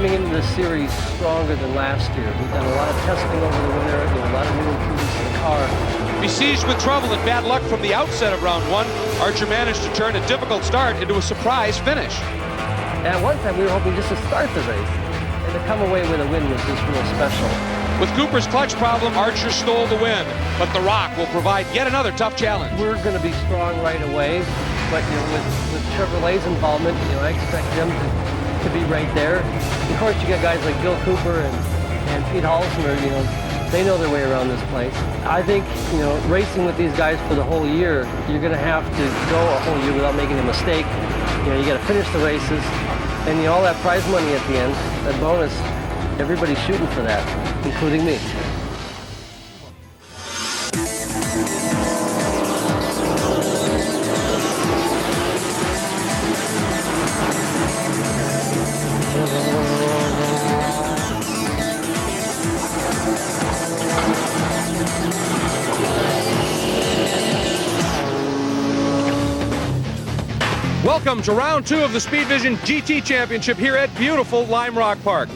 coming into this series stronger than last year. We've done a lot of testing over the winter, a lot of new improvements in the car. Besieged with trouble and bad luck from the outset of round one, Archer managed to turn a difficult start into a surprise finish. And at one time we were hoping just to start the race, and to come away with a win was just real special. With Cooper's clutch problem, Archer stole the win, but The Rock will provide yet another tough challenge. We're going to be strong right away, but with Chevrolet's involvement, I expect them to be right there. Of course, you got guys like Bill Cooper and Pete Halsner, they know their way around this place. I think, racing with these guys for the whole year, you're going to have to go a whole year without making a mistake. You got to finish the races, and all that prize money at the end, that bonus, everybody's shooting for that, including me. Welcome to round two of the Speedvision GT Championship here at beautiful Lime Rock Park.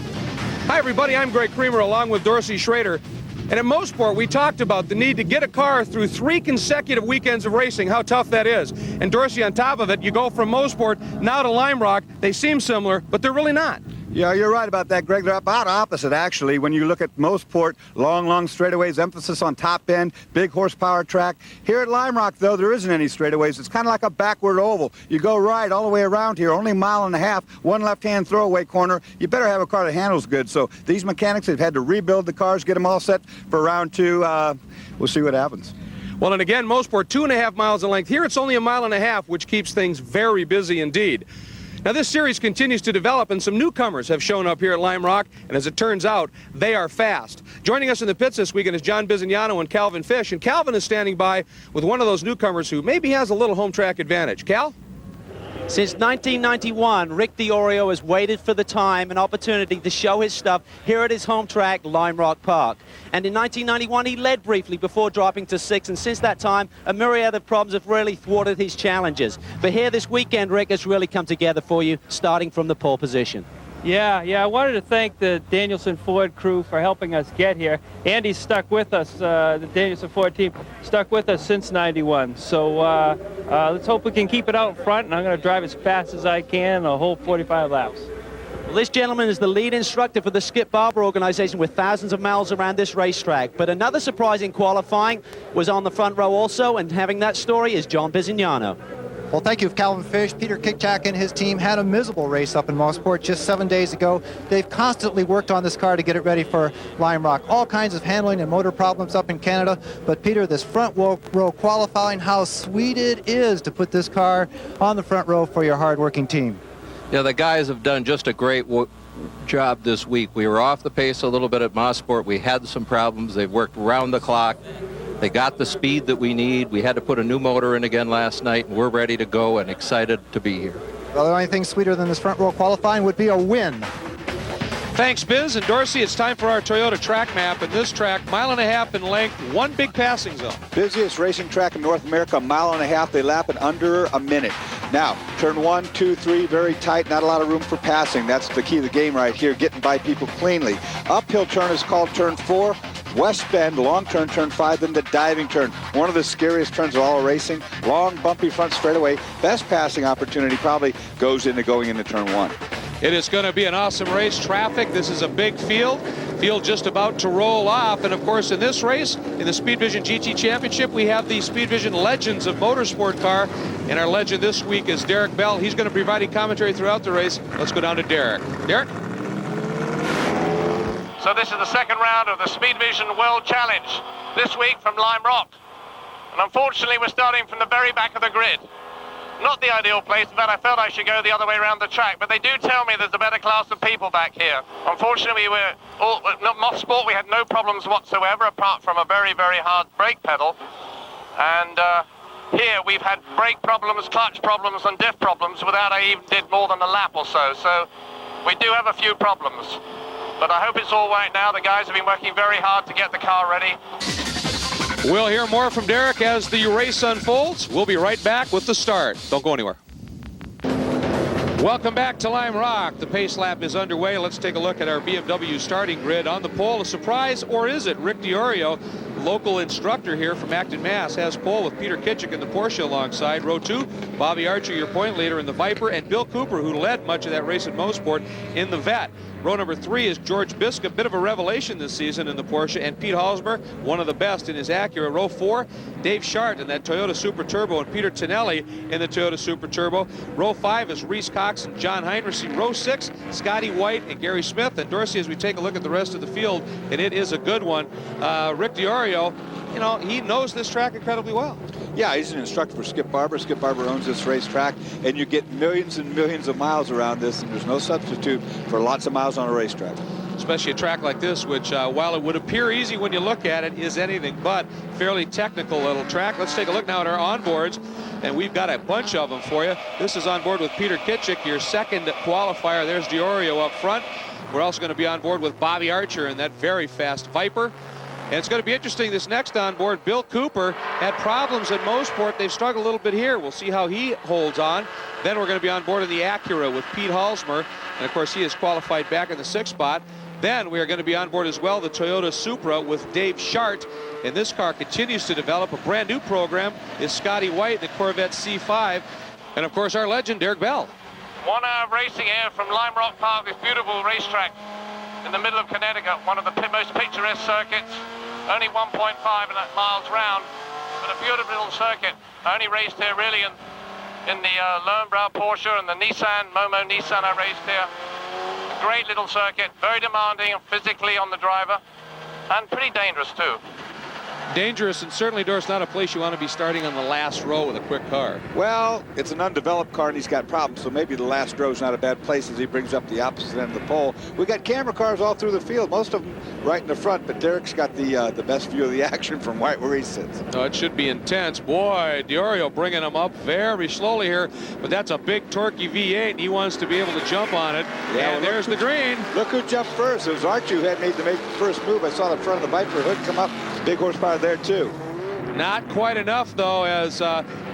Hi everybody, I'm Greg Creamer along with Dorsey Schrader. And at Mosport, we talked about the need to get a car through 3 consecutive weekends of racing, how tough that is. And Dorsey, on top of it, you go from Mosport now to Lime Rock. They seem similar, but they're really not. Yeah, you're right about that, Greg. They're about opposite, actually. When you look at Mosport, long straightaways, emphasis on top end, big horsepower track. Here at Lime Rock, though, there isn't any straightaways. It's kind of like a backward oval. You go right all the way around here, only a mile and a half, one left-hand throwaway corner. You better have a car that handles good. So these mechanics have had to rebuild the cars, get them all set for round two. We'll see what happens. Well, and again, Mosport, 2.5 miles in length. Here it's only 1.5 miles, which keeps things very busy indeed. Now, this series continues to develop, and some newcomers have shown up here at Lime Rock, and as it turns out, they are fast. Joining us in the pits this weekend is John Bizignano and Calvin Fish, and Calvin is standing by with one of those newcomers who maybe has a little home track advantage. Cal? Since 1991, Rick DiOrio has waited for the time and opportunity to show his stuff here at his home track, Lime Rock Park. And in 1991, he led briefly before dropping to 6th, and since that time, a myriad of problems have really thwarted his challenges. But here this weekend, Rick has really come together for you, starting from the pole position. Yeah, I wanted to thank the Danielson Ford crew for helping us get here. Andy's stuck with us, the Danielson Ford team stuck with us since '91. So let's hope we can keep it out in front, and I'm going to drive as fast as I can a whole 45 laps. Well, this gentleman is the lead instructor for the Skip Barber organization with thousands of miles around this racetrack. But another surprising qualifying was on the front row also, and having that story is John Bizignano. Well, thank you, Calvin Fish. Peter Kitchak and his team had a miserable race up in Mosport just 7 days ago. They've constantly worked on this car to get it ready for Lime Rock. All kinds of handling and motor problems up in Canada. But Peter, this front row qualifying, how sweet it is to put this car on the front row for your hard-working team. Yeah, the guys have done just a great job this week. We were off the pace a little bit at Mosport. We had some problems. They've worked round the clock. They got the speed that we need. We had to put a new motor in again last night, and we're ready to go and excited to be here. Well, the only thing sweeter than this front row qualifying would be a win. Thanks, Biz and Dorsey. It's time for our Toyota track map, and this track, 1.5 miles in length, one big passing zone. Busiest racing track in North America, 1.5 miles. They lap in under a minute. Now, turn 1, 2, 3, very tight, not a lot of room for passing. That's the key of the game right here, getting by people cleanly. Uphill turn is called turn 4. West bend, long turn, turn 5, then the diving turn. One of the scariest turns of all racing. Long, bumpy front straightaway. Best passing opportunity probably goes into going into turn 1. It is going to be an awesome race. Traffic, this is a big field just about to roll off. And of course, in this race, in the Speedvision GT Championship, we have the Speedvision Legends of Motorsport car. And our legend this week is Derek Bell. He's going to be providing commentary throughout the race. Let's go down to Derek. Derek? So this is the second round of the Speedvision World Challenge, this week from Lime Rock. And unfortunately, we're starting from the very back of the grid. Not the ideal place. In fact, I felt I should go the other way around the track, but they do tell me there's a better class of people back here. Unfortunately, Mosport, we had no problems whatsoever, apart from a very, very hard brake pedal. And here we've had brake problems, clutch problems, and diff problems without I even did more than a lap or so. So we do have a few problems. But I hope it's all right now. The guys have been working very hard to get the car ready. We'll hear more from Derek as the race unfolds. We'll be right back with the start. Don't go anywhere. Welcome back to Lime Rock. The pace lap is underway. Let's take a look at our BMW starting grid. On the pole, a surprise, or is it? Rick DiOrio, local instructor here from Acton, Mass, has pole with Peter Kitchak in the Porsche alongside. Row 2, Bobby Archer, your point leader in the Viper, and Bill Cooper, who led much of that race at Mosport, in the Vet. Row number 3 is George Biscup, bit of a revelation this season in the Porsche, and Pete Halsmer, one of the best in his Acura. Row 4, Dave Shart in that Toyota Super Turbo, and Peter Tonelli in the Toyota Super Turbo. Row 5 is Reese Cox and John Heinrichs. Row 6, Scotty White and Gary Smith. And Dorsey, as we take a look at the rest of the field, and it is a good one. Rick DiOrio, you know, he knows this track incredibly well. Yeah, he's an instructor for Skip Barber. Skip Barber owns this racetrack, and you get millions and millions of miles around this, and there's no substitute for lots of miles on a racetrack. Especially a track like this, which, while it would appear easy when you look at it, is anything but fairly technical little track. Let's take a look now at our onboards, and we've got a bunch of them for you. This is on board with Peter Kitchak, your second qualifier. There's DiOrio up front. We're also going to be on board with Bobby Archer in that very fast Viper. And it's going to be interesting, this next on board, Bill Cooper had problems at Mosport. They've struggled a little bit here. We'll see how he holds on. Then we're going to be on board in the Acura with Pete Halsmer. And, of course, he is qualified back in the 6th spot. Then we are going to be on board as well, the Toyota Supra with Dave Shart. And this car continues to develop. A brand new program is Scotty White, the Corvette C5. And, of course, our legend, Derek Bell. 1 hour of racing here from Lime Rock Park, this beautiful racetrack in the middle of Connecticut, one of the most picturesque circuits. Only 1.5 miles round, but a beautiful little circuit. I only raced here really in the Löwenbräu Porsche and the Momo Nissan I raced here. A great little circuit, very demanding physically on the driver, and pretty dangerous too. Dangerous, and certainly, Doris, not a place you want to be starting on the last row with a quick car. Well, it's an undeveloped car and he's got problems, so maybe the last row is not a bad place as he brings up the opposite end of the pole. We got camera cars all through the field, most of them right in the front, but Derek's got the best view of the action from right where he sits. No, it should be intense. Boy, DiOrio bringing him up very slowly here, but that's a big torquey V8 and he wants to be able to jump on it. Yeah, and well, there's the green. Look who jumped first. It was Archer who had made the first move. I saw the front of the Viper hood come up. Big horsepower there too. Not quite enough though, as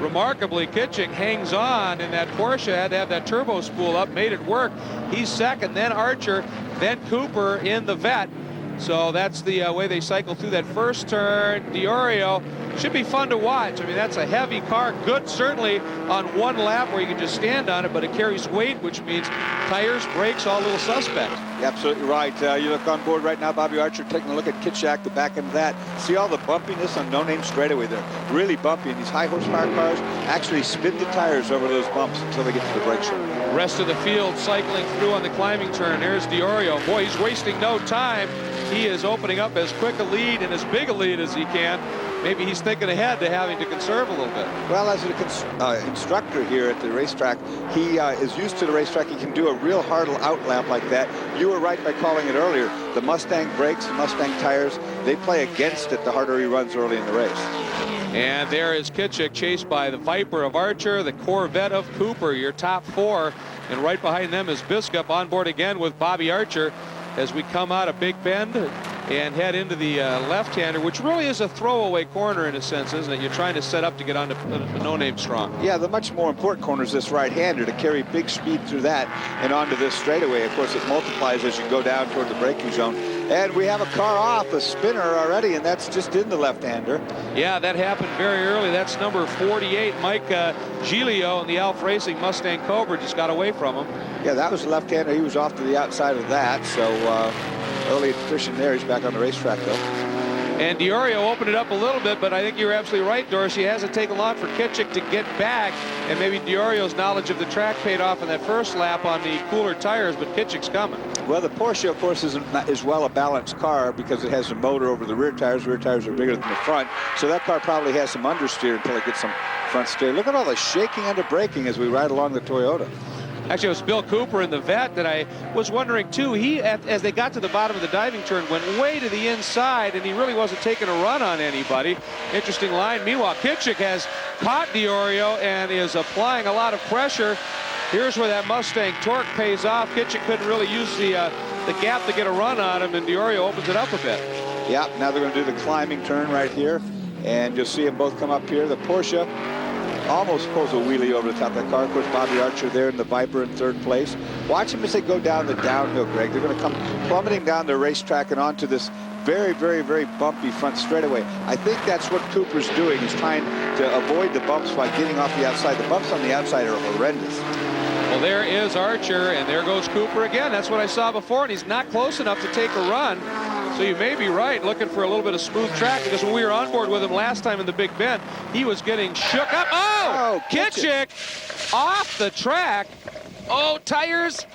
remarkably Kitchak hangs on in that Porsche. Had to have that turbo spool up, made it work. He's second, then Archer, then Cooper in the Vet. So that's the way they cycle through that first turn. DiOrio should be fun to watch. I mean, that's a heavy car. Good, certainly, on one lap where you can just stand on it, but it carries weight, which means tires, brakes, all little suspect. Absolutely right. You look on board right now, Bobby Archer taking a look at Kitchak, the back end of that. See all the bumpiness on no-name straightaway there. Really bumpy, and these high horsepower cars actually spin the tires over those bumps until they get to the brake shoe. Rest of the field cycling through on the climbing turn. There's DiOrio. Boy, he's wasting no time. He is opening up as quick a lead and as big a lead as he can. Maybe he's thinking ahead to having to conserve a little bit. Well, as an instructor here at the racetrack, he is used to the racetrack. He can do a real hard out lap like that. You were right by calling it earlier. The Mustang brakes, the Mustang tires, they play against it the harder he runs early in the race. And there is Kitchak, chased by the Viper of Archer, the Corvette of Cooper, your top 4. And right behind them is Biscup on board again with Bobby Archer as we come out of Big Bend and head into the left-hander, which really is a throwaway corner in a sense, isn't it? You're trying to set up to get onto no-name strong. Yeah, the much more important corner is this right-hander, to carry big speed through that and onto this straightaway. Of course, it multiplies as you go down toward the braking zone. And we have a car off, a spinner already, and that's just in the left-hander. Yeah, that happened very early. That's number 48, Mike Giglio, in the Alf Racing Mustang Cobra, just got away from him. Yeah, that was the left-hander. He was off to the outside of that, so early attrition there. He's back on the racetrack, though. And DiOrio opened it up a little bit, but I think you're absolutely right, Doris. He hasn't taken long for Kitchak to get back, and maybe DiOrio's knowledge of the track paid off in that first lap on the cooler tires, but Kitchak's coming. Well, the Porsche, of course, is well a balanced car because it has a motor over the rear tires. Rear tires are bigger than the front, so that car probably has some understeer until it gets some front steer. Look at all the shaking under braking as we ride along the Toyota. Actually, it was Bill Cooper in the Vet that I was wondering, too. He, as they got to the bottom of the diving turn, went way to the inside, and he really wasn't taking a run on anybody. Interesting line. Meanwhile, Kitchak has caught DiOrio and is applying a lot of pressure. Here's where that Mustang torque pays off. Kitchak couldn't really use the gap to get a run on him, and DiOrio opens it up a bit. Yeah, now they're going to do the climbing turn right here, and you'll see them both come up here. The Porsche almost pulls a wheelie over the top of that car. Of course, Bobby Archer there in the Viper in third place. Watch them as they go down the downhill, Greg. They're going to come plummeting down the racetrack and onto this very, very, very bumpy front straightaway. I think that's what Cooper's doing, is trying to avoid the bumps by getting off the outside. The bumps on the outside are horrendous. Well, there is Archer, and there goes Cooper again. That's what I saw before, and he's not close enough to take a run. So you may be right, looking for a little bit of smooth track, because when we were on board with him last time in the Big Bend, he was getting shook up. Oh, Kitchak off the track. Oh, tires.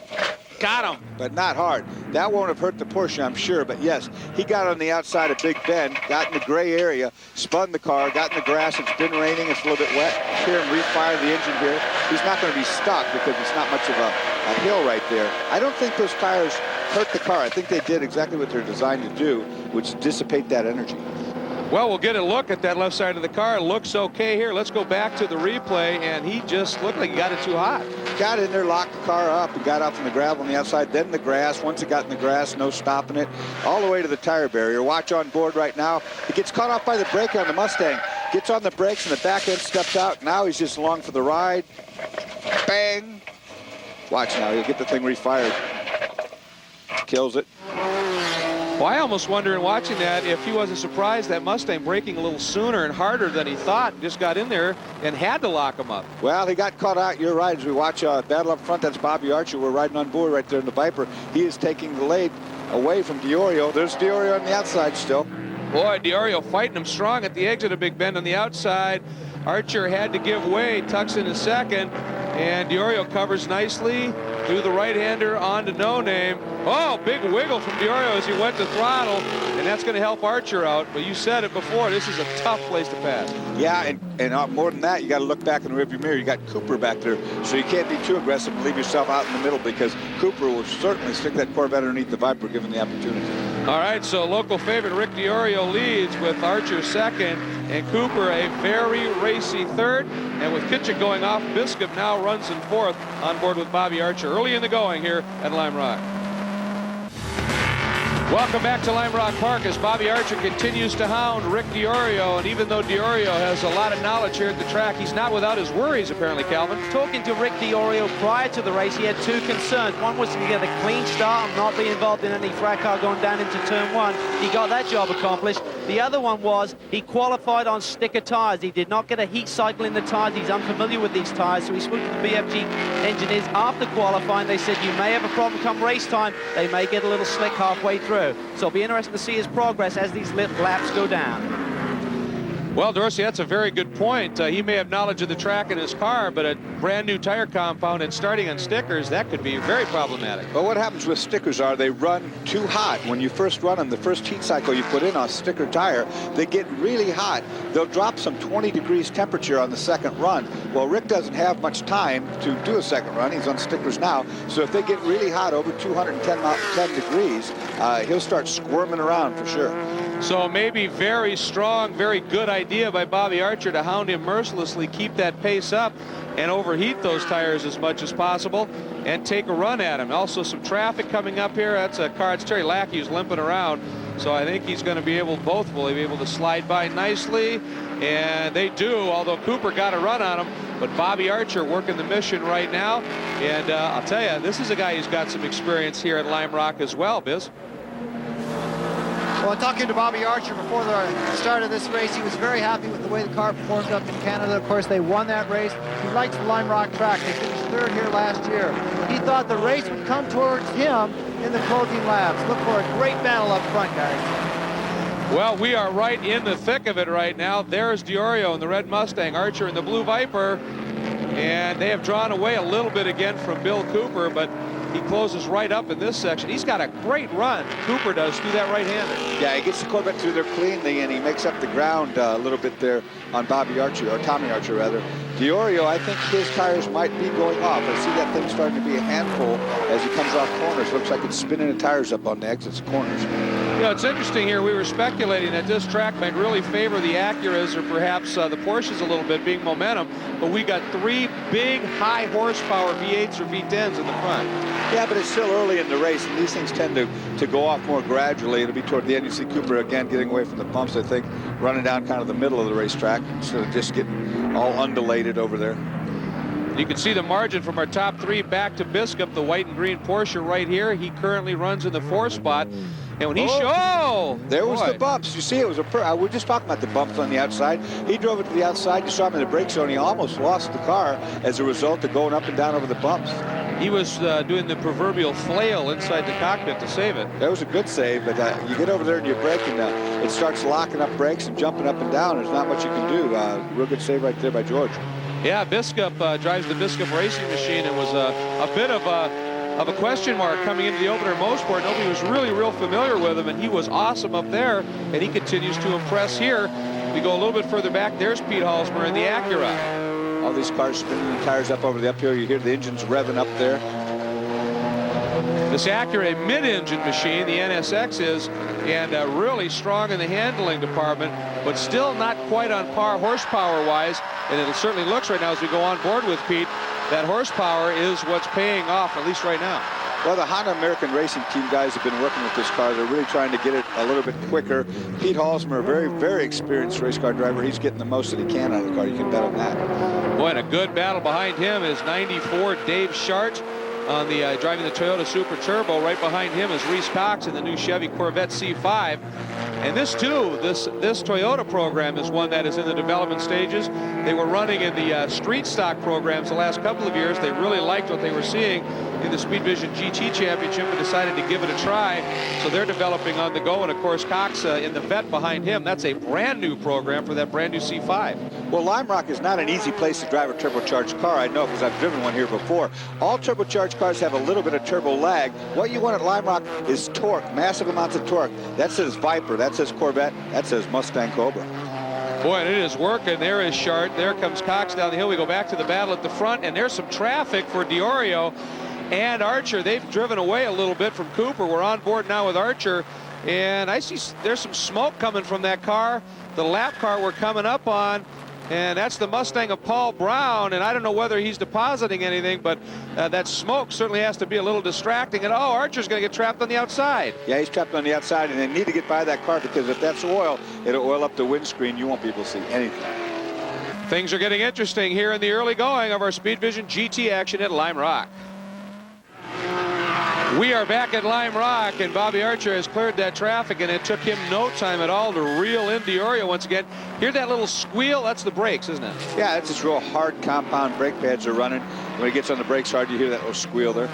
Got him. But not hard. That won't have hurt the Porsche, I'm sure. But yes, he got on the outside of Big Bend, got in the gray area, spun the car, got in the grass. It's been raining. It's a little bit wet. Hear him refire the engine here. He's not going to be stuck because it's not much of a hill right there. I don't think those tires hurt the car. I think they did exactly what they're designed to do, which is dissipate that energy. Well, we'll get a look at that left side of the car. It looks okay here. Let's go back to the replay, and he just looked like he got it too hot. Got in there, locked the car up, and got out from the gravel on the outside, then the grass. Once it got in the grass, no stopping it, all the way to the tire barrier. Watch on board right now. He gets caught off by the brake on the Mustang. Gets on the brakes, and the back end steps out. Now he's just along for the ride. Bang! Watch now, he'll get the thing refired. Kills it. Well, I almost wonder in watching that if he wasn't surprised that Mustang braking a little sooner and harder than he thought, and just got in there and had to lock him up. Well, he got caught out. You're right. As we watch battle up front, that's Bobby Archer. We're riding on board right there in the Viper. He is taking the lead away from Diorio. There's Diorio on the outside still. Boy, Diorio fighting him strong at the exit of Big Bend on the outside. Archer had to give way, tucks in a second, and Diorio covers nicely through the right-hander onto No Name. Oh, big wiggle from Diorio as he went to throttle, and that's going to help Archer out. But you said it before, this is a tough place to pass. Yeah, and more than that, you got to look back in the rearview mirror. You got Cooper back there, so you can't be too aggressive and leave yourself out in the middle, because Cooper will certainly stick that Corvette underneath the Viper given the opportunity. All right, so local favorite Rick Diorio leads with Archer second and Cooper a very racy third. And with Kitchak going off, Biscup now runs in fourth on board with Bobby Archer early in the going here at Lime Rock. Welcome back to Lime Rock Park as Bobby Archer continues to hound Rick Diorio. And even though Diorio has a lot of knowledge here at the track, he's not without his worries, apparently, Calvin. Talking to Rick Diorio prior to the race, he had two concerns. One was to get a clean start and not be involved in any fracas going down into turn one. He got that job accomplished. The other one was he qualified on sticker tires. He did not get a heat cycle in the tires. He's unfamiliar with these tires, so he spoke to the BFG engineers after qualifying. They said, you may have a problem come race time. They may get a little slick halfway through. So it'll be interesting to see his progress as these laps go down. Well, Dorsey, that's a very good point. He may have knowledge of the track in his car, but a brand new tire compound and starting on stickers, that could be very problematic. Well, what happens with stickers are they run too hot. When you first run them, the first heat cycle you put in on a sticker tire, they get really hot. They'll drop some 20 degrees temperature on the second run. Well, Rick doesn't have much time to do a second run. He's on stickers now. So if they get really hot, over 210 degrees, he'll start squirming around for sure. So maybe very strong, very good idea by Bobby Archer to hound him mercilessly, keep that pace up and overheat those tires as much as possible and take a run at him. Also some traffic coming up here. That's a car. It's Terry Lackey who's limping around. So I think he's going to be able, both will be able to slide by nicely. And they do, although Cooper got a run on him. But Bobby Archer working the mission right now. And I'll tell you, this is a guy who's got some experience here at Lime Rock as well, Biz. Well, talking to Bobby Archer before the start of this race, he was very happy with the way the car performed up in Canada. Of course, they won that race. He likes the Lime Rock track. They finished third here last year. He thought the race would come towards him in the closing laps. Look for a great battle up front, guys. Well, we are right in the thick of it right now. There's Diorio in the red Mustang, Archer in the blue Viper, and they have drawn away a little bit again from Bill Cooper, but he closes right up in this section. He's got a great run, Cooper does, through that right-hander. Yeah, he gets the Corvette through there cleanly, and he makes up the ground a little bit there on Bobby Archer, or Tommy Archer, rather. Diorio, I think his tires might be going off. I see that thing starting to be a handful as he comes off corners. Looks like it's spinning the tires up on the exits corners. You know, it's interesting here. We were speculating that this track might really favor the Acuras or perhaps the Porsches a little bit, being momentum. But we got 3 big, high horsepower V8s or V10s in the front. Yeah, but it's still early in the race, and these things tend to go off more gradually. It'll be toward the end. You see Cooper again getting away from the bumps, I think, running down kind of the middle of the racetrack instead of just getting all undulated over there. You can see the margin from our top 3 back to Biscup, the white and green Porsche right here. He currently runs in the 4th spot. And when he there was the bumps. You see, it was we're just talking about the bumps on the outside. He drove it to the outside. You saw him in the brake zone. He almost lost the car as a result of going up and down over the bumps. He was doing the proverbial flail inside the cockpit to save it. That was a good save, but you get over there and you brake, and it starts locking up brakes and jumping up and down. There's not much you can do. Real good save right there by George. Yeah, Biscup drives the Biscup racing machine, and was a bit of a question mark coming into the opener Motorsport. Nobody was really real familiar with him, and he was awesome up there, and he continues to impress here. We go a little bit further back. There's Pete Halsmer in the Acura. All these cars spinning the tires up over the uphill. You hear the engines revving up there. This Acura, a mid-engine machine, the NSX is, and really strong in the handling department, but still not quite on par horsepower-wise, and it certainly looks right now as we go on board with Pete, that horsepower is what's paying off, at least right now. Well, the Honda American Racing Team guys have been working with this car. They're really trying to get it a little bit quicker. Pete Halsmer, a very, very experienced race car driver. He's getting the most that he can out of the car. You can bet on that. Boy, and a good battle behind him is 94 Dave Shart on the driving the Toyota Super Turbo. Right behind him is Reese Cox in the new Chevy Corvette C5. And this too, this Toyota program is one that is in the development stages. They were running in the street stock programs the last couple of years. They really liked what they were seeing in the Speedvision GT Championship and decided to give it a try. So they're developing on the go. And of course, Cox in the vet behind him. That's a brand new program for that brand new C5. Well, Lime Rock is not an easy place to drive a turbocharged car. I know because I've driven one here before. All turbocharged cars have a little bit of turbo lag. What you want at Lime Rock is torque, massive amounts of torque. That says Viper, that says Corvette, that says Mustang Cobra. Boy, and it is working. There is Shart. There comes Cox down the hill. We go back to the battle at the front, and there's some traffic for Diorio and Archer. They've driven away a little bit from Cooper. We're on board now with Archer, and I see there's some smoke coming from that car, the lap car we're coming up on, and that's the Mustang of Paul Brown, and I don't know whether he's depositing anything, but that smoke certainly has to be a little distracting, and Archer's going to get trapped on the outside. Yeah, he's trapped on the outside, and they need to get by that car because if that's oil, it'll oil up the windscreen. You won't be able to see anything. Things are getting interesting here in the early going of our Speedvision GT action at Lime Rock. We are back at Lime Rock, and Bobby Archer has cleared that traffic, and it took him no time at all to reel in Diorio once again. Hear that little squeal? That's the brakes, isn't it? Yeah, it's just real hard compound brake pads are running. When it gets on the brakes hard, you hear that little squeal there.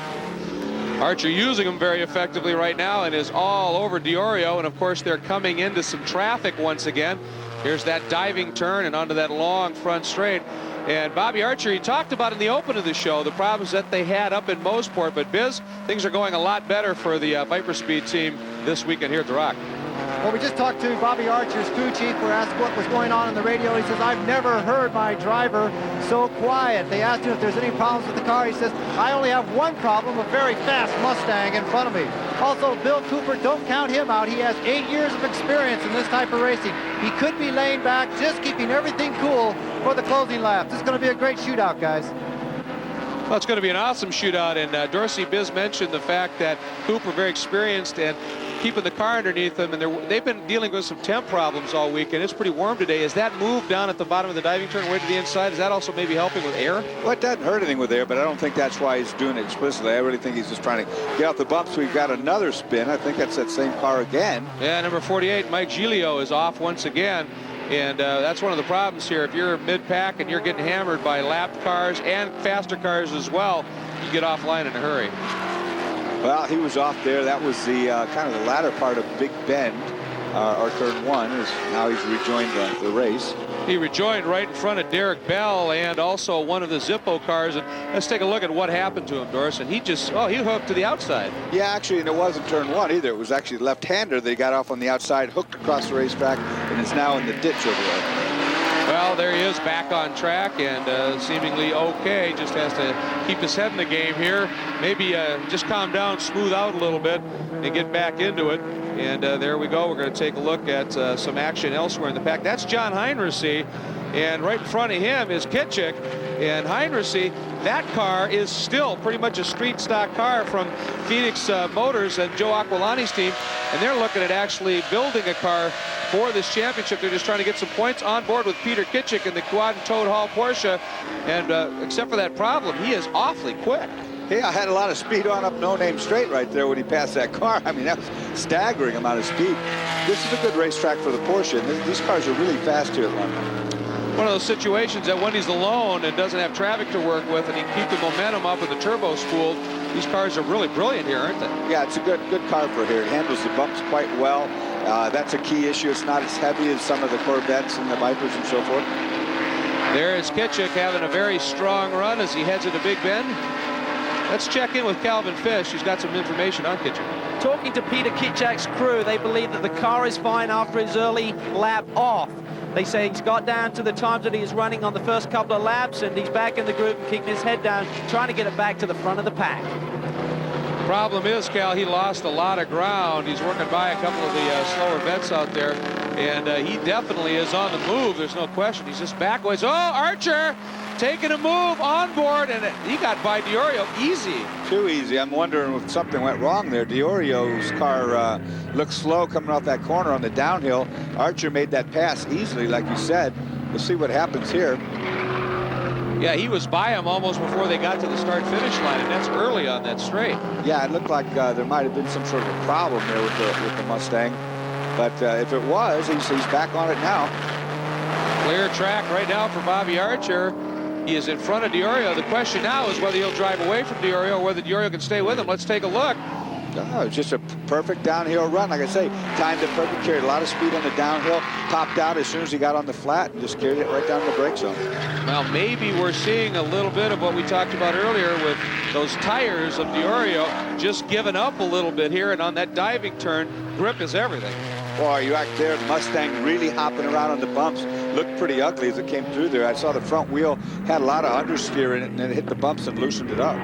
Archer using them very effectively right now and is all over Diorio, and of course they're coming into some traffic once again. Here's that diving turn and onto that long front straight. And Bobby Archer, he talked about in the open of the show the problems that they had up in Mosport, but Biz, things are going a lot better for the Viper Speed team this weekend here at the Rock. Well, we just talked to Bobby Archer's crew chief. We're asked what was going on the radio. He says, I've never heard my driver so quiet. They asked him if there's any problems with the car. He says, I only have one problem, a very fast Mustang in front of me. Also, Bill Cooper, don't count him out. He has 8 years of experience in this type of racing. He could be laying back, just keeping everything cool for the closing laps. This is going to be a great shootout, guys. Well, it's going to be an awesome shootout, and Dorsey Biz mentioned the fact that Cooper very experienced and keeping the car underneath them, and they've been dealing with some temp problems all week, and it's pretty warm today. Is that move down at the bottom of the diving turn way to the inside, is that also maybe helping with air? Well, it doesn't hurt anything with air, but I don't think that's why he's doing it explicitly. I really think he's just trying to get off the bumps. We've got another spin. I think that's that same car again. Yeah, number 48, Mike Giglio, is off once again. And that's one of the problems here. If you're mid-pack and you're getting hammered by lapped cars and faster cars as well, you get offline in a hurry. Well, he was off there. That was the kind of the latter part of Big Bend, our turn one. Now he's rejoined the race. He rejoined right in front of Derek Bell and also one of the Zippo cars. And let's take a look at what happened to him, Doris. And he just, he hooked to the outside. Yeah, actually, and it wasn't turn one either. It was actually left-hander. They got off on the outside, hooked across the racetrack, and is now in the ditch over there. Well, there he is back on track and seemingly okay. Just has to keep his head in the game here. Maybe just calm down, smooth out a little bit, and get back into it. And there we go. We're going to take a look at some action elsewhere in the pack. That's John Heinrichsey, and right in front of him is Kitchak. And Heinrichsey, that car is still pretty much a street stock car from Phoenix Motors and Joe Aquilani's team. And they're looking at actually building a car for this championship. They're just trying to get some points on board with Peter Kitchak in the Quad and Toad Hall Porsche. And except for that problem, he is awfully quick. Yeah, I had a lot of speed on up No Name Straight right there when he passed that car. I mean, that was staggering amount of speed. This is a good racetrack for the Porsche. And these cars are really fast here at London. One of those situations that when he's alone and doesn't have traffic to work with and he can keep the momentum up with the turbo spooled, these cars are really brilliant here, aren't they? Yeah, it's a good car for here. It handles the bumps quite well. That's a key issue. It's not as heavy as some of the Corvettes and the Vipers and so forth. There is Kitchak having a very strong run as he heads into Big Bend. Let's check in with Calvin Fish. He's got some information on Kitchak. Talking to Peter Kitchak's crew, they believe that the car is fine after his early lap off. They say he's got down to the times that he was running on the first couple of laps, and he's back in the group and keeping his head down, trying to get it back to the front of the pack. Problem is, Cal, he lost a lot of ground. He's working by a couple of the slower vets out there, and he definitely is on the move. There's no question. He's just backwards. Oh, Archer taking a move on board, and he got by Diorio easy. Too easy. I'm wondering if something went wrong there. Diorio's car looked slow coming off that corner on the downhill. Archer made that pass easily, like you said. We'll see what happens here. Yeah, he was by him almost before they got to the start-finish line, and that's early on that straight. Yeah, it looked like there might have been some sort of a problem there with the Mustang. But if it was, he's back on it now. Clear track right now for Bobby Archer. He is in front of Diorio. The question now is whether he'll drive away from Diorio or whether Diorio can stay with him. Let's take a look. Oh, it's just a perfect downhill run. Like I say, timed it perfect, carried a lot of speed on the downhill, topped out as soon as he got on the flat, and just carried it right down the brake zone. Well, maybe we're seeing a little bit of what we talked about earlier with those tires of Diorio just giving up a little bit here, and on that diving turn, grip is everything. Boy, you out there, the Mustang really hopping around on the bumps. Looked pretty ugly as it came through there. I saw the front wheel had a lot of understeer in it, and then it hit the bumps and loosened it up.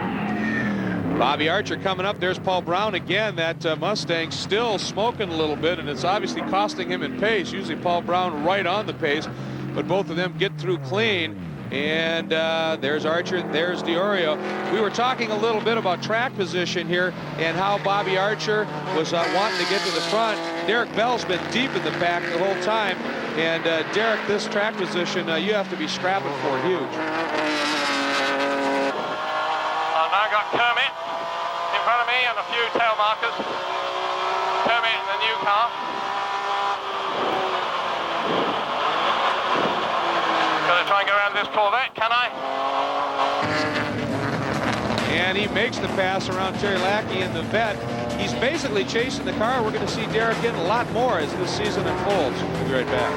Bobby Archer coming up. There's Paul Brown again. That Mustang still smoking a little bit, and it's obviously costing him in pace. Usually Paul Brown right on the pace, but both of them get through clean. And there's Archer, there's Diorio. We were talking a little bit about track position here and how Bobby Archer was wanting to get to the front. Derek Bell's been deep in the pack the whole time. And Derek, this track position, you have to be scrapping for huge. I've now got Kermit in front of me and a few tail markers. Kermit in the new car. Gonna try and go around this Corvette, can I? And he makes the pass around Terry Lackey in the vet. He's basically chasing the car. We're going to see Derek in a lot more as this season unfolds. We'll be right back.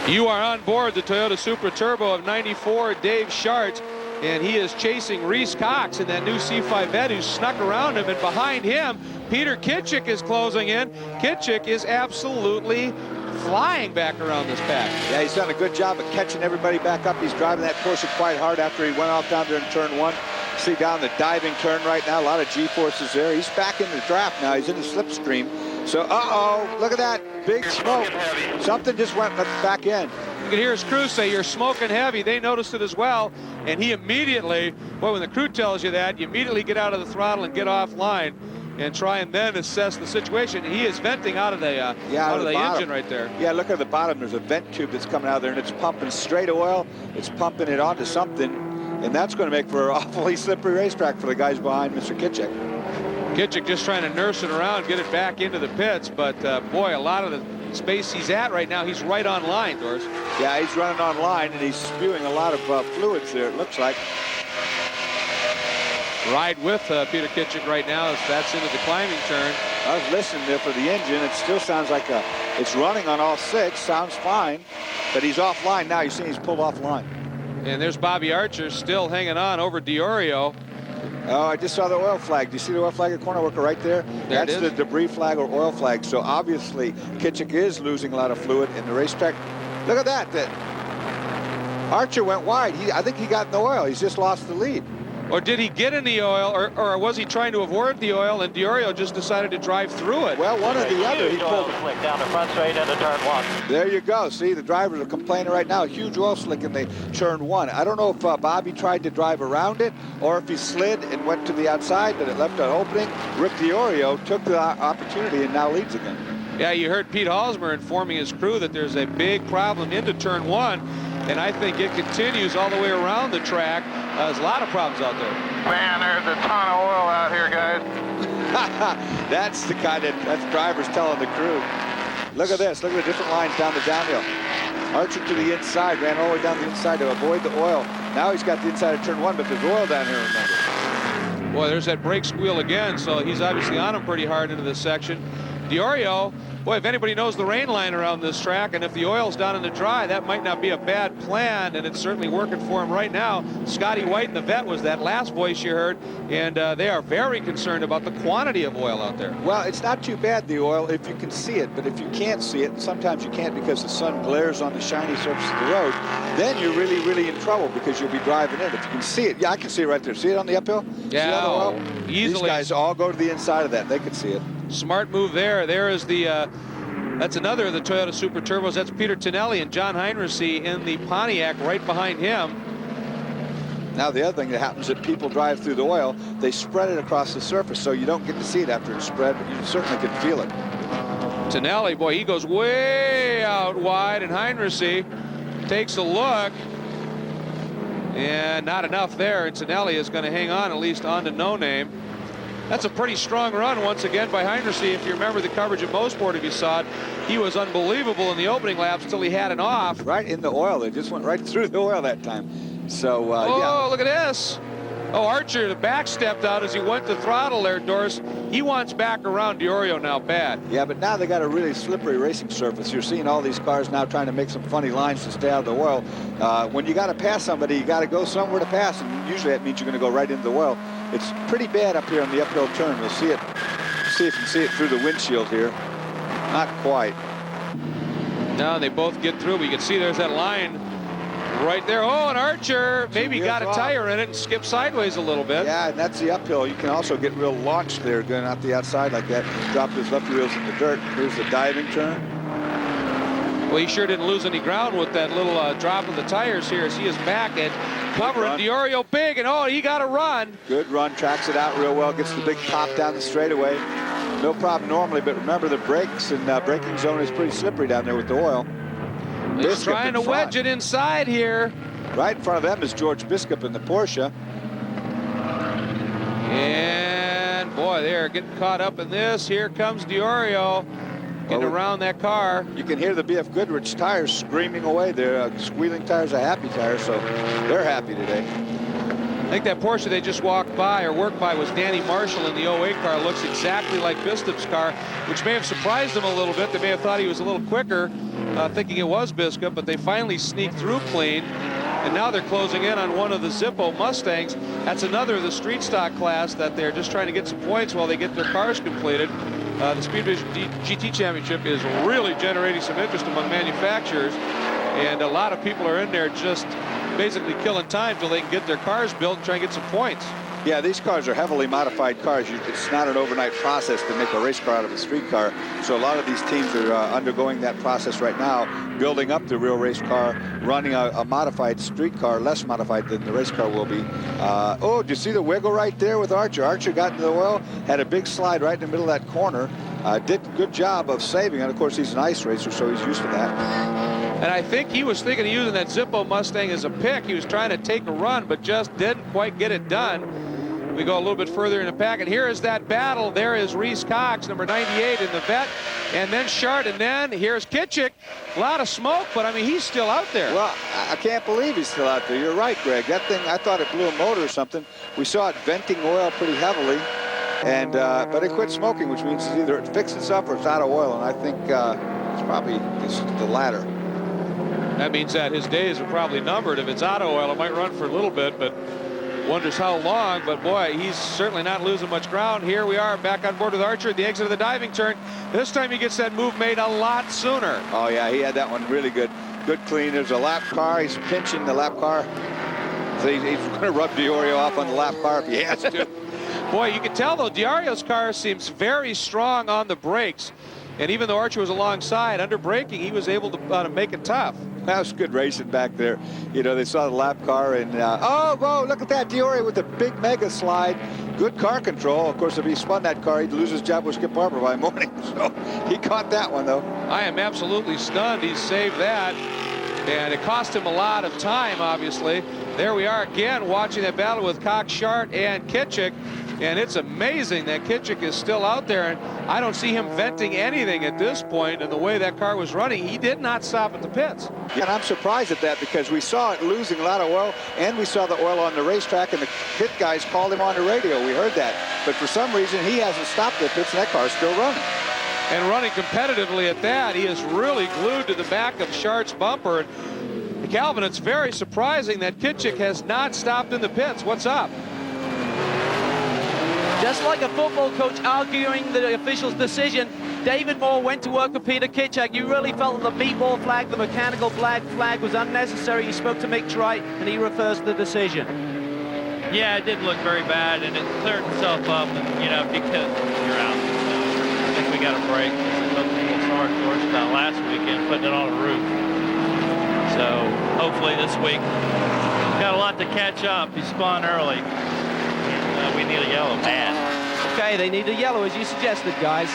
You are on board the Toyota Supra Turbo of '94, Dave Schartz, and he is chasing Reese Cox in that new C5 vet who snuck around him, and behind him, Peter Kitchak is closing in. Kitchak is absolutely flying back around this pack. Yeah, he's done a good job of catching everybody back up. He's driving that Porsche quite hard after he went off down there in turn one. See down the diving turn right now, a lot of G-forces there. He's back in the draft now. He's in the slipstream. So, look at that big smoke. Something just went back in. You can hear his crew say, "You're smoking heavy." They noticed it as well, and he immediately, well, when the crew tells you that, you immediately get out of the throttle and get offline and try and then assess the situation. He is venting out of the engine right there. Yeah, look at the bottom. There's a vent tube that's coming out of there, and it's pumping straight oil. It's pumping it onto something, and that's going to make for an awfully slippery racetrack for the guys behind Mr. Kitchak. Kitchak just trying to nurse it around, get it back into the pits, but boy, a lot of the space he's at right now, he's right on line, Doris. Yeah, he's running on line, and he's spewing a lot of fluids there, it looks like. Ride with Peter Kitchak right now as that's into the climbing turn. I was listening there for the engine. It still sounds like it's running on all six. Sounds fine, but he's offline now. You see he's pulled offline. And there's Bobby Archer still hanging on over Diorio. Oh, I just saw the oil flag. Do you see the oil flag at corner worker right there? That's the debris flag or oil flag. So obviously Kitchak is losing a lot of fluid, and the racetrack Look at that. Archer went wide. I think he got in the oil. He's just lost the lead. Or did he get in the oil, or was he trying to avoid the oil, and Diorio just decided to drive through it? Well, one or the other. He pulled slick down the front straight into turn 1. There you go. See, the drivers are complaining right now. Huge oil slick in the turn 1. I don't know if Bobby tried to drive around it or if he slid and went to the outside, but it left an opening. Rick Diorio took the opportunity and now leads again. Yeah, you heard Pete Halsmer informing his crew that there's a big problem into turn 1, and I think it continues all the way around the track. There's a lot of problems out there. Man, there's a ton of oil out here, guys. That's drivers telling the crew. Look at this. Look at the different lines down the downhill. Archer to the inside, ran all the way down the inside to avoid the oil. Now he's got the inside of turn 1, but there's oil down here, remember. Boy, there's that brake squeal again, so he's obviously on him pretty hard into this section. Diorio, boy, if anybody knows the rain line around this track, and if the oil's down in the dry, that might not be a bad plan, and it's certainly working for him right now. Scotty White, the vet, was that last voice you heard, and they are very concerned about the quantity of oil out there. Well, it's not too bad, the oil, if you can see it, but if you can't see it, and sometimes you can't because the sun glares on the shiny surface of the road, then you're really, really in trouble because you'll be driving in. If you can see it, yeah, I can see it right there. See it on the uphill? Yeah, easily. These guys all go to the inside of that. They can see it. Smart move there. There is the, that's another of the Toyota Super Turbos. That's Peter Tonelli and John Heinrichsey in the Pontiac right behind him. Now, the other thing that happens is people drive through the oil, they spread it across the surface, so you don't get to see it after it's spread, but you certainly can feel it. Tonelli, boy, he goes way out wide, and Heinrichsey takes a look, and not enough there, and Tonelli is going to hang on, at least on to No Name. That's a pretty strong run once again by Heinrichsey. If you remember the coverage of Mosport, if you saw it, he was unbelievable in the opening laps until he had an off. Right in the oil. They just went right through the oil that time. So, yeah. Look at this. Oh, Archer, the back stepped out as he went to throttle there, Doris. He wants back around Diorio now bad. Yeah, but now they got a really slippery racing surface. You're seeing all these cars now trying to make some funny lines to stay out of the oil. When you got to pass somebody, you got to go somewhere to pass, and usually that means you're going to go right into the oil. It's pretty bad up here on the uphill turn. We'll see it. See if you can see it through the windshield here. Not quite. No, they both get through. But you can see there's that line right there. Oh, and Archer maybe got a tire in it and skipped sideways a little bit. Yeah, and that's the uphill. You can also get real launched there going out the outside like that. Drop his left wheels in the dirt. Here's the diving turn. Well, he sure didn't lose any ground with that little drop of the tires here as he is back and covering Diorio big, and oh, he got a run. Good run, tracks it out real well, gets the big pop down the straightaway. No problem normally, but remember the brakes and braking zone is pretty slippery down there with the oil. He's trying to wedge it inside here. Right in front of them is George Biskup in the Porsche. And boy, they're getting caught up in this. Here comes Diorio getting around that car. You can hear the BF Goodrich tires screaming away. They're squealing tires are happy tires, so they're happy today. I think that Porsche they just walked by or worked by was Danny Marshall in the 08 car. Looks exactly like Biskup's car, which may have surprised them a little bit. They may have thought he was a little quicker, thinking it was Biskup, but they finally sneaked through clean. And now they're closing in on one of the Zippo Mustangs. That's another of the street stock class that they're just trying to get some points while they get their cars completed. The Speedvision GT Championship is really generating some interest among manufacturers, and a lot of people are in there just basically killing time till they can get their cars built and try and get some points. Yeah, these cars are heavily modified cars. It's not an overnight process to make a race car out of a street car. So a lot of these teams are undergoing that process right now, building up the real race car, running a modified street car, less modified than the race car will be. Oh, do you see the wiggle right there with Archer? Archer got into the oil, had a big slide right in the middle of that corner. Did a good job of saving, and of course he's an ice racer, so he's used to that. And I think he was thinking of using that Zippo Mustang as a pick. He was trying to take a run, but just didn't quite get it done. We go a little bit further in the pack, and here is that battle. There is Reese Cox, number 98 in the vet, and then Shart, and then here's Kitchak. A lot of smoke, but I mean, he's still out there. Well, I can't believe he's still out there. You're right, Greg. That thing, I thought it blew a motor or something. We saw it venting oil pretty heavily, and but it quit smoking, which means either it fixed itself or it's out of oil, and I think it's probably the latter. That means that his days are probably numbered. If it's out of oil, it might run for a little bit, but wonders how long. But boy, he's certainly not losing much ground. Here we are back on board with Archer at the exit of the diving turn. This time he gets that move made a lot sooner. Oh yeah, he had that one really good. Good clean. There's a lap car. He's pinching the lap car. So he's going to rub DiOrio off on the lap car if he has to. Boy, you can tell, though, DiOrio's car seems very strong on the brakes. And even though Archer was alongside, under braking, he was able to make it tough. That was good racing back there. You know, they saw the lap car and, oh, look at that. DiOrio with the big mega slide. Good car control. Of course, if he spun that car, he'd lose his job with Skip Barber by morning. So he caught that one, though. I am absolutely stunned he saved that. And it cost him a lot of time, obviously. There we are again watching that battle with Cox, Shart, and Kitchak. And it's amazing that Kitchak is still out there. And I don't see him venting anything at this point in the way that car was running. He did not stop at the pits. Yeah, and I'm surprised at that because we saw it losing a lot of oil, and we saw the oil on the racetrack, and the pit guys called him on the radio. We heard that. But for some reason, he hasn't stopped the pits, and that car's still running. And running competitively at that. He is really glued to the back of Shart's bumper. And Calvin, it's very surprising that Kitchak has not stopped in the pits. What's up? Just like a football coach arguing the official's decision, David Moore went to work with Peter Kitchak. You really felt that the meatball flag, the mechanical flag was unnecessary. You spoke to Mick Trite, and he refers to the decision. Yeah, it didn't look very bad, and it cleared itself up. And, you know, if you could, you're out. I think we got a break. It's a little sorry for us about last weekend, putting it on a roof. So hopefully this week, got a lot to catch up. He spun early. We need a yellow, man. Okay, they need a yellow, as you suggested, guys.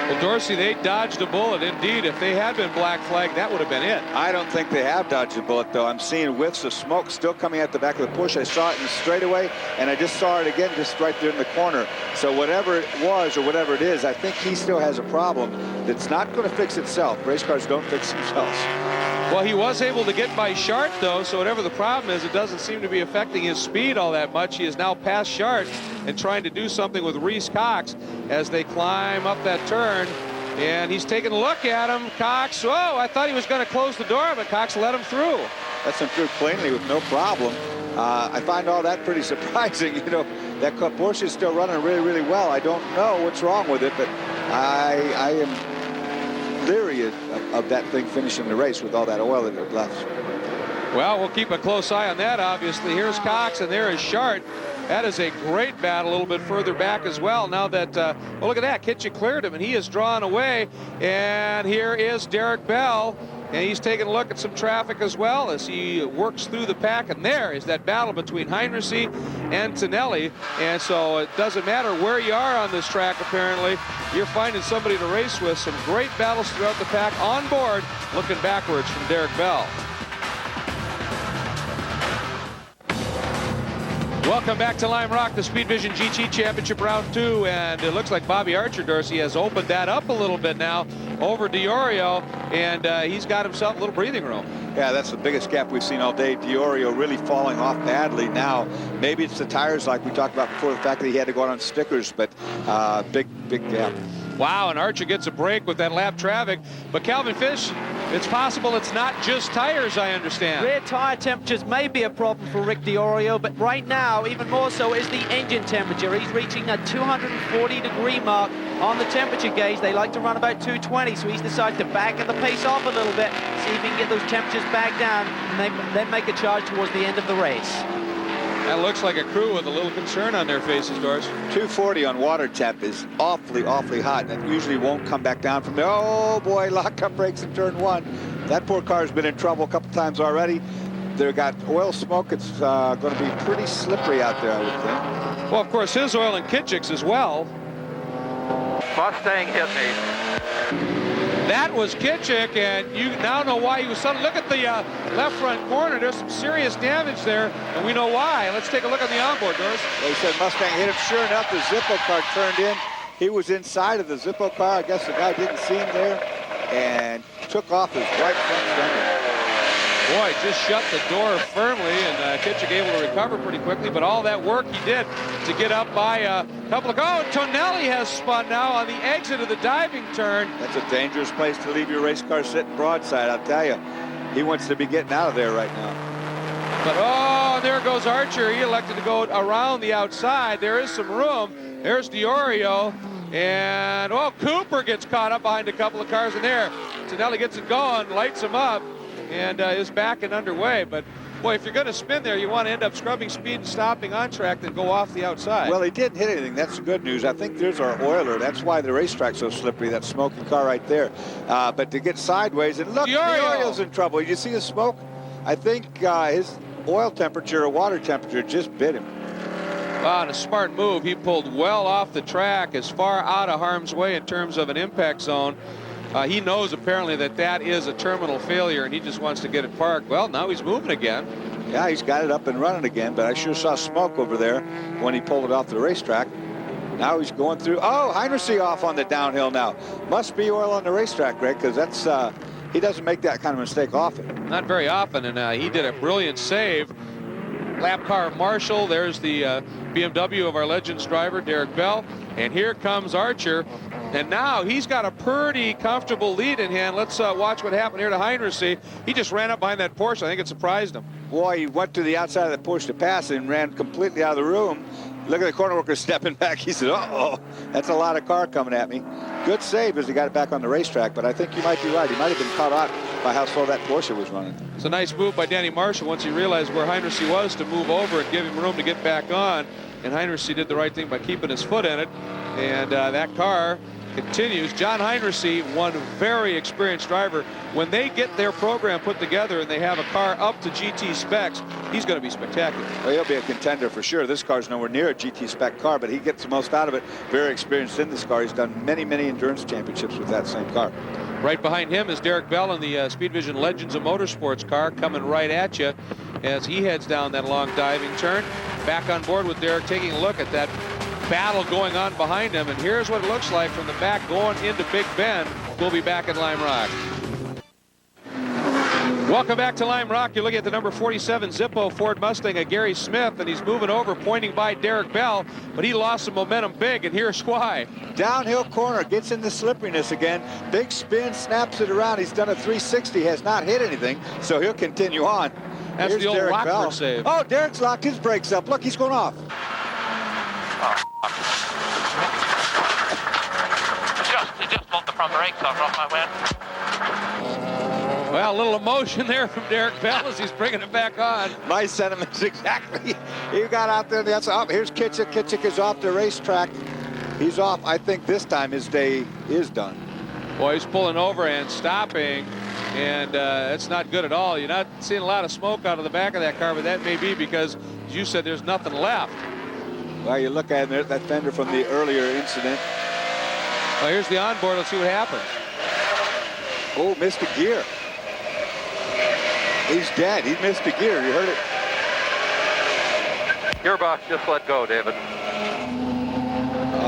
Well, Dorsey, they dodged a bullet. Indeed, if they had been black flag, that would have been it. I don't think they have dodged a bullet, though. I'm seeing whiffs of smoke still coming out the back of the push. I saw it in the straightaway, and I just saw it again just right there in the corner. So whatever it was or whatever it is, I think he still has a problem that's not going to fix itself. Race cars don't fix themselves. Well, he was able to get by Shart, though, so whatever the problem is, it doesn't seem to be affecting his speed all that much. He is now past Shart and trying to do something with Reese Cox as they climb up that turn. And he's taking a look at him. Cox, oh, I thought he was going to close the door, but Cox let him through. Lets him through cleanly with no problem. I find all that pretty surprising. You know, that Porsche is still running really, really well. I don't know what's wrong with it, but I am leery of that thing finishing the race with all that oil that it left. Well, we'll keep a close eye on that, obviously. Here's Cox, and there is Shart. That is a great battle a little bit further back as well. Now that, well, look at that. Kitchak cleared him, and he is drawn away. And here is Derek Bell, and he's taking a look at some traffic as well as he works through the pack. And there is that battle between Heinrichs and Tonelli. And so it doesn't matter where you are on this track, apparently. You're finding somebody to race with. Some great battles throughout the pack on board, looking backwards from Derek Bell. Welcome back to Lime Rock, the Speedvision GT Championship Round 2, and it looks like Bobby Archer, Dorsey, has opened that up a little bit now over DiOrio, and he's got himself a little breathing room. Yeah, that's the biggest gap we've seen all day. DiOrio really falling off badly now. Maybe it's the tires like we talked about before, the fact that he had to go out on stickers, but big gap. Wow, and Archer gets a break with that lap traffic. But Calvin Fish, it's possible it's not just tires, I understand. Rear tire temperatures may be a problem for Rick DiOrio, but right now, even more so, is the engine temperature. He's reaching a 240-degree mark on the temperature gauge. They like to run about 220, so he's decided to back the pace off a little bit, see if he can get those temperatures back down, and then make a charge towards the end of the race. That looks like a crew with a little concern on their faces, Doris. 240 on water temp is awfully hot, and it usually won't come back down from there. Oh boy, lockup brakes in turn 1. That poor car's been in trouble a couple times already. They've got oil smoke. It's going to be pretty slippery out there, I would think. Well, of course, his oil and Kitchak's as well. Mustang hit me. That was Kitchak, and you now know why he was suddenly. Look at the left front corner. There's some serious damage there, and we know why. Let's take a look on the onboard, Doris. They said Mustang hit him. Sure enough, the Zippo car turned in. He was inside of the Zippo car. I guess the guy didn't see him there and took off his right front fender. Boy, just shut the door firmly, and Kitchak able to recover pretty quickly. But all that work he did to get up by a couple of... Oh, Tonelli has spun now on the exit of the diving turn. That's a dangerous place to leave your race car sitting broadside, I'll tell you. He wants to be getting out of there right now. But, oh, there goes Archer. He elected to go around the outside. There is some room. There's DiOrio. And, oh, Cooper gets caught up behind a couple of cars in there. Tonelli gets it going, lights him up. and is back and underway. But boy, if you're going to spin there, you want to end up scrubbing speed and stopping on track, then go off the outside. Well, he didn't hit anything. That's the good news. I think there's our oiler. That's why the racetrack's so slippery, that smoky car right there. But to get sideways, and look, the Oriole's in trouble. You see the smoke? I think his oil temperature or water temperature just bit him. Wow, and a smart move. He pulled well off the track, as far out of harm's way in terms of an impact zone. He knows apparently that is a terminal failure, and he just wants to get it parked. Well, now he's moving again. Yeah, he's got it up and running again, but I sure saw smoke over there when he pulled it off the racetrack. Now he's going through. Oh, Heinrichsey off on the downhill now. Must be oil on the racetrack, Greg, because that's he doesn't make that kind of mistake often. Not very often, and he did a brilliant save. Lap car Marshall. There's the BMW of our Legends driver, Derek Bell. And here comes Archer. And now he's got a pretty comfortable lead in hand. Let's watch what happened here to Heinrichsey. He just ran up behind that Porsche. I think it surprised him. Boy, he went to the outside of the Porsche to pass and ran completely out of the room. Look at the corner worker stepping back. He said, uh-oh, that's a lot of car coming at me. Good save as he got it back on the racetrack, but I think you might be right. He might have been caught out by how slow that Porsche was running. It's a nice move by Danny Marshall once he realized where Heinrichsey was to move over and give him room to get back on. And Heinrichsey did the right thing by keeping his foot in it. And that car continues. John Heinrichsey, one very experienced driver. When they get their program put together and they have a car up to GT specs, he's going to be spectacular. Well, he'll be a contender for sure. This car's nowhere near a GT spec car, but he gets the most out of it. Very experienced in this car. He's done many, many endurance championships with that same car. Right behind him is Derek Bell in the Speedvision Legends of Motorsports car, coming right at you as he heads down that long diving turn. Back on board with Derek, taking a look at that battle going on behind him, and here's what it looks like from the back going into Big Bend. We'll be back at Lime Rock. Welcome back to Lime Rock. You're looking at the number 47 Zippo Ford Mustang of Gary Smith, and he's moving over, pointing by Derek Bell, but he lost some momentum big, and here's why. Downhill corner, gets into slipperiness again. Big spin, snaps it around. He's done a 360, has not hit anything, so he'll continue on. That's Here's the old Derek Rockford Bell. save. Oh, Derek's locked his brakes up. Look, he's going off. It just pulled the front brakes off my wind. Well, a little emotion there from Derek Bell as he's bringing it back on. My sentiments exactly. He got out there. That's up. Here's Kitchak. Kitchak is off the racetrack. He's off. I think this time his day is done. Boy, he's pulling over and stopping, and it's not good at all. You're not seeing a lot of smoke out of the back of that car, but that may be because, as you said, there's nothing left. Well, you look at it, that fender from the earlier incident. Well, here's the onboard. Let's see what happens. Oh, missed a gear. He's dead. He missed a gear. You heard it. Gearbox just let go, David.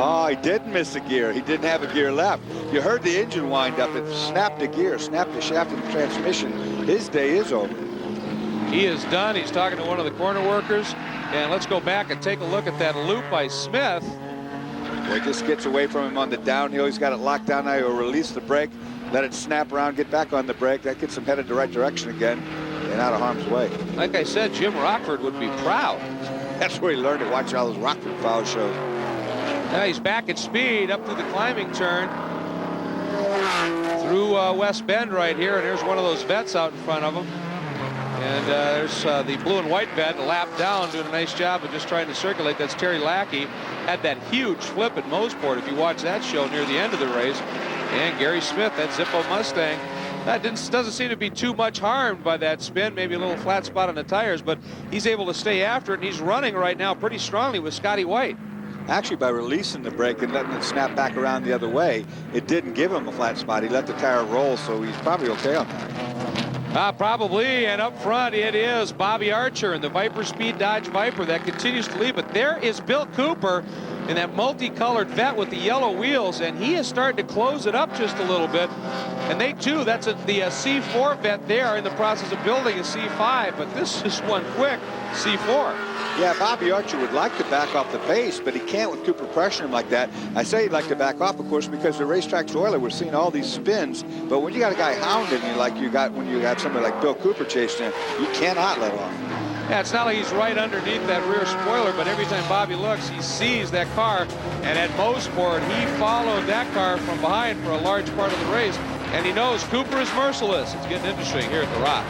Oh, he didn't miss a gear. He didn't have a gear left. You heard the engine wind up. It snapped a gear, snapped the shaft of the transmission. His day is over. He is done. He's talking to one of the corner workers. And let's go back and take a look at that loop by Smith. Boy, he just gets away from him on the downhill. He's got it locked down now. He'll release the brake, let it snap around, get back on the brake. That gets him headed the right direction again and out of harm's way. Like I said, Jim Rockford would be proud. That's where he learned to watch all those Rockford Fowl shows. Now he's back at speed up through the climbing turn. Through West Bend right here, and there's one of those vets out in front of him. And there's the blue and white vet, a lap down, doing a nice job of just trying to circulate. That's Terry Lackey. Had that huge flip at Moseport, if you watch that show near the end of the race. And Gary Smith, that Zippo Mustang, that doesn't seem to be too much harmed by that spin, maybe a little flat spot on the tires, but he's able to stay after it, and he's running right now pretty strongly with Scotty White. Actually, by releasing the brake and letting it snap back around the other way, it didn't give him a flat spot. He let the tire roll, so he's probably okay on that. Probably, and up front it is Bobby Archer in the Viper Speed Dodge Viper that continues to lead, but there is Bill Cooper in that multicolored vet with the yellow wheels, and he is starting to close it up just a little bit. And they too, that's the C4 vet. They are in the process of building a C5, but this is one quick C4. Yeah, Bobby Archer would like to back off the pace, but he can't with Cooper pressuring him like that. I say he'd like to back off, of course, because the racetrack's oiler. We're seeing all these spins, but when you got a guy hounding you like you got when you got somebody like Bill Cooper chasing him, you cannot let off. Yeah, it's not like he's right underneath that rear spoiler, but every time Bobby looks, he sees that car. And at Moseport, he followed that car from behind for a large part of the race. and he knows Cooper is merciless. It's getting interesting here at the Rock.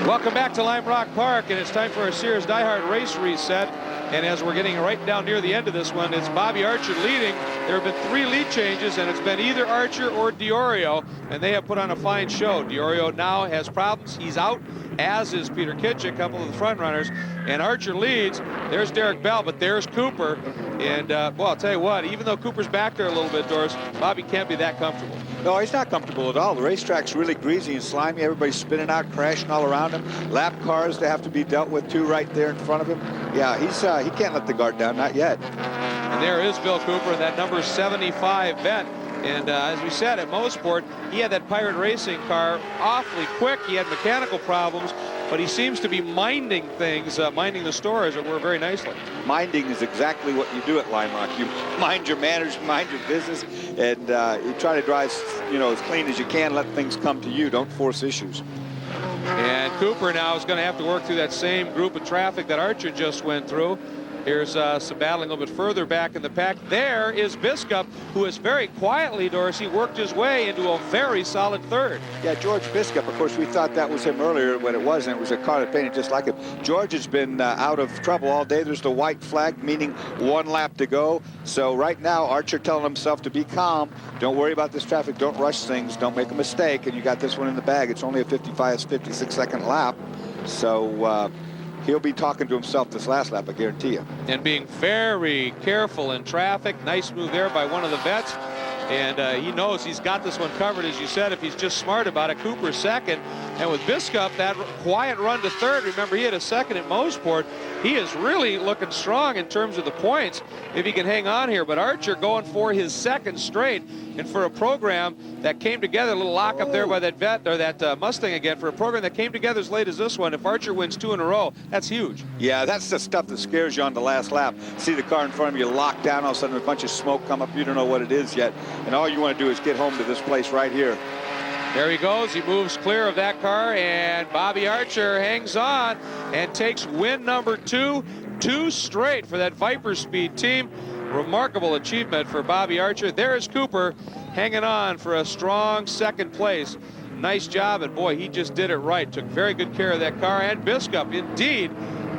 Welcome back to Lime Rock Park, and it's time for our Sears Die Hard race reset. And as we're getting right down near the end of this one, it's Bobby Archer leading. There have been 3 lead changes, and it's been either Archer or Diorio, and they have put on a fine show. Diorio now has problems. He's out, as is Peter Kitchak, a couple of the front runners. And Archer leads. There's Derek Bell, but there's Cooper. And, well, I'll tell you what, even though Cooper's back there a little bit, Doris, Bobby can't be that comfortable. No, he's not comfortable at all. The racetrack's really greasy and slimy. Everybody's spinning out, crashing all around him. Lap cars to have to be dealt with, too, right there in front of him. Yeah, he can't let the guard down, not yet. And there is Bill Cooper, that number 75 vet. And as we said, at Mosport, he had that Pirate Racing car awfully quick. He had mechanical problems, but he seems to be minding things, minding the store, as it were, very nicely. Minding is exactly what you do at Lime Rock. You mind your manners, mind your business, and you try to drive, as clean as you can. Let things come to you. Don't force issues. And Cooper now is going to have to work through that same group of traffic that Archer just went through. Here's some battling a little bit further back in the pack. There is Biskup, who has very quietly, Dorsey, worked his way into a very solid third. Yeah, George Biskup, of course, we thought that was him earlier, but it wasn't. It was a car that painted just like him. George has been out of trouble all day. There's the white flag, meaning 1 lap to go. So right now, Archer telling himself to be calm. Don't worry about this traffic. Don't rush things. Don't make a mistake. And you got this one in the bag. It's only a 56-second lap. So he'll be talking to himself this last lap, I guarantee you. And being very careful in traffic. Nice move there by one of the vets. And he knows he's got this one covered, as you said, if he's just smart about it. Cooper's second. And with Biskup, that quiet run to third, remember he had a second at Mosport. He is really looking strong in terms of the points if he can hang on here. But Archer going for his second straight. And for a program that came together, a little lock up there by that vet, or that Mustang again, for a program that came together as late as this one, if Archer wins 2 in a row, that's huge. Yeah, that's the stuff that scares you on the last lap. See the car in front of you locked down, all of a sudden a bunch of smoke come up, you don't know what it is yet. And all you want to do is get home to this place right here. There he goes. He moves clear of that car, and Bobby Archer hangs on and takes win number 2 straight for that Viper Speed team. Remarkable achievement for Bobby Archer. There's Cooper hanging on for a strong second place. Nice job, and boy, he just did it right. Took very good care of that car, and Biskup indeed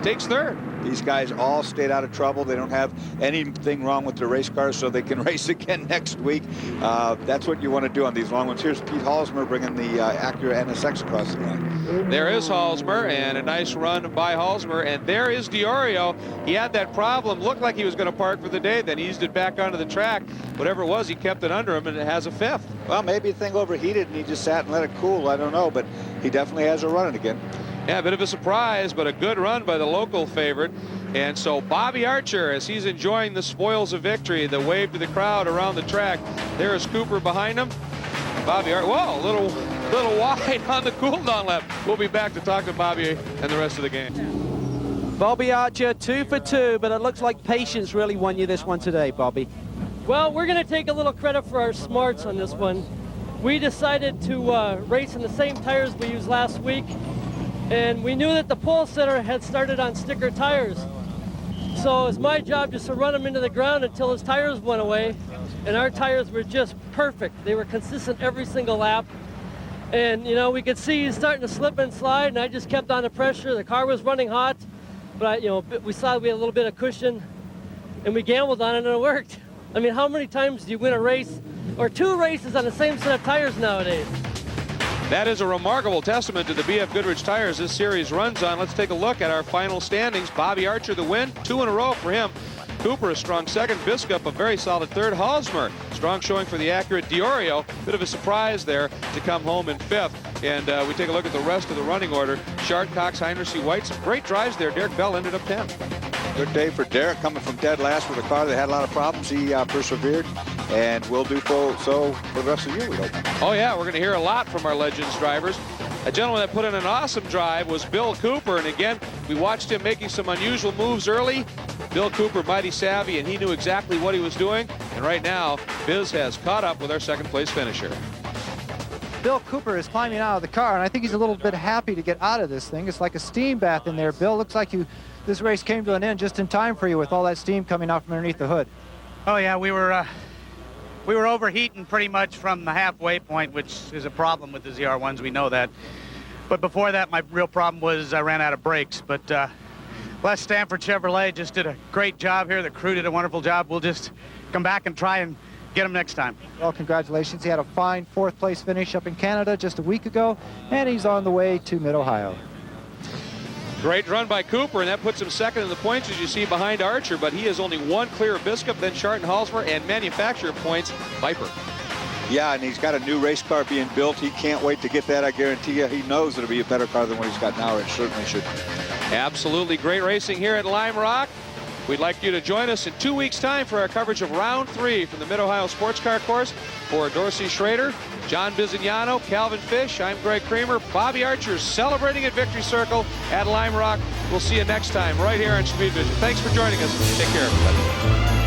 takes third. These guys all stayed out of trouble. They don't have anything wrong with their race cars, so they can race again next week. That's what you want to do on these long ones. Here's Pete Halsmer bringing the Acura NSX across the line. There is Halsmer, and a nice run by Halsmer. And there is Diorio. He had that problem. Looked like he was going to park for the day. Then he eased it back onto the track. Whatever it was, he kept it under him, and it has a 5th. Well, maybe the thing overheated, and he just sat and let it cool. I don't know, but he definitely has a run again. Yeah, a bit of a surprise, but a good run by the local favorite. And so Bobby Archer, as he's enjoying the spoils of victory, the wave to the crowd around the track. There is Cooper behind him. Bobby Archer, whoa, a little wide on the cool-down lap. We'll be back to talk to Bobby and the rest of the game. Bobby Archer, 2 for 2, but it looks like patience really won you this one today, Bobby. Well, we're going to take a little credit for our smarts on this one. We decided to race in the same tires we used last week, and we knew that the pole sitter had started on sticker tires. So it's my job just to run him into the ground until his tires went away, and our tires were just perfect. They were consistent every single lap. And, we could see he's starting to slip and slide, and I just kept on the pressure. The car was running hot, but, we saw we had a little bit of cushion, and we gambled on it, and it worked. I mean, how many times do you win a race or 2 races on the same set of tires nowadays? That is a remarkable testament to the BF Goodrich tires this series runs on. Let's take a look at our final standings. Bobby Archer the win, 2 in a row for him. Cooper a strong second, Biskup a very solid third, Halsmer strong showing for the Acura, Diorio bit of a surprise there to come home in 5th. And we take a look at the rest of the running order. Shard, Cox, Heinrichs, White, some great drives there. Derek Bell ended up 10th. Good day for Derek, coming from dead last with a car that had a lot of problems. He persevered, and will do so for the rest of the year, we hope. Oh yeah, we're going to hear a lot from our Legends drivers. A gentleman that put in an awesome drive was Bill Cooper, and again, we watched him making some unusual moves early. Bill Cooper, mighty savvy, and he knew exactly what he was doing. And right now, Biz has caught up with our second place finisher. Bill Cooper is climbing out of the car, and I think he's a little bit happy to get out of this thing. It's like a steam bath in there, Bill. Looks like this race came to an end just in time for you with all that steam coming out from underneath the hood. Oh yeah, we were we were overheating pretty much from the halfway point, which is a problem with the ZR1s. We know that. But before that, my real problem was I ran out of brakes. But Les Stanford Chevrolet just did a great job here. The crew did a wonderful job. We'll just come back and try and get him next time. Well, congratulations. He had a fine 4th place finish up in Canada just a week ago, and he's on the way to Mid-Ohio. Great run by Cooper, and that puts him 2nd in the points, as you see, behind Archer, but he is only 1 clear of Biscup, then Charlton Halsmer, and manufacturer points, Viper. Yeah, and he's got a new race car being built. He can't wait to get that, I guarantee you. He knows it'll be a better car than what he's got now. It certainly should. Absolutely great racing here at Lime Rock. We'd like you to join us in 2 weeks' time for our coverage of Round 3 from the Mid-Ohio Sports Car Course. For Dorsey Schrader, John Bizignano, Calvin Fish, I'm Greg Kramer, Bobby Archer celebrating at Victory Circle at Lime Rock. We'll see you next time right here on Speedvision. Thanks for joining us. Take care, everybody.